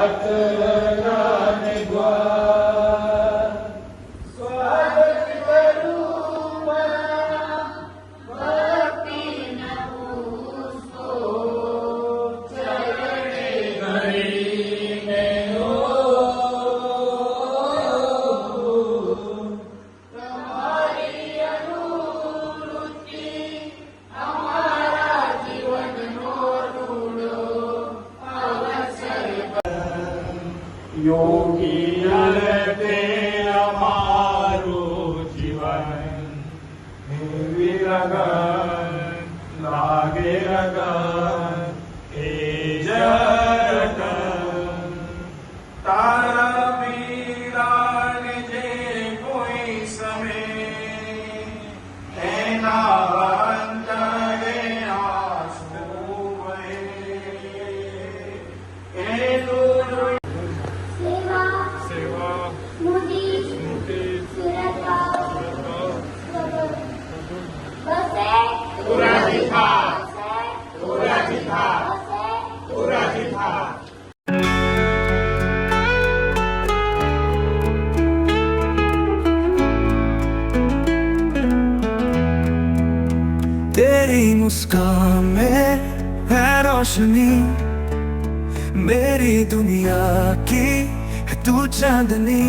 અટરાને દ્વાર સ્વાગત કરું મારા ભક્તિના પુષ્પો ચરણે ધરીને તમારી અનુવૃત્તિ અમારા જીવનનો રૂડો યોગી અલતે અમારું જીવન વિરગન લાગે રગન એ જરગન તારા વીરાન જે કોઈ સમે એના અંતરે આંસુ વહે એનું तेरी मुस्कान में है रोशनी, मेरी दुनिया की है तू चांदनी।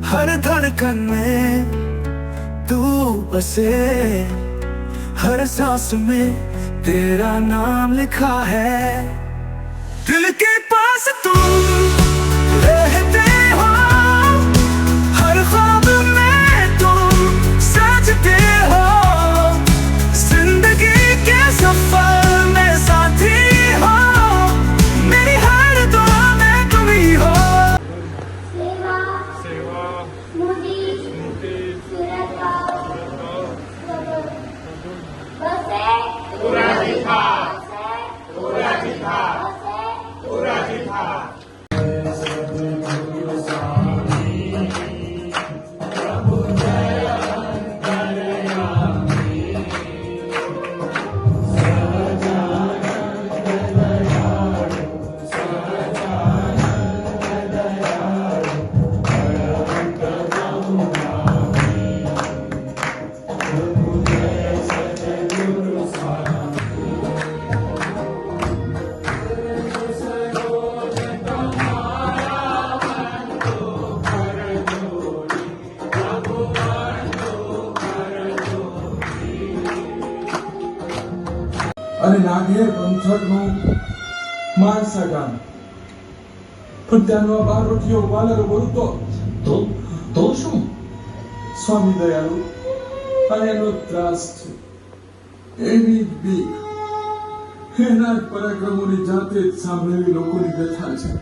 हर धड़कन में तू बसे, हर सांस में तेरा नाम लिखा है। दिल के पास तुम रहते हो, हर ख्वाब में तुम सजते हो। जिंदगी के सफर में साथी हो, मेरी हर दुआ में तुम ही हो। સેવા મોદી સ્મૃતિ સુરતા બસે પુરાજીથા બસે પુરાજીથા બસે પુરાજીથા અને નાગેર પંથકનું માનસા ગામ પણ ત્યાંનો આ બારોટીયો વાલર બોલતો તો શું સ્વામી દયાળુ અને એનો ત્રાસ છે એની બીક એના જ પરાક્રમોની જાતે જ સાંભળેલી લોકોની વ્યથા છે।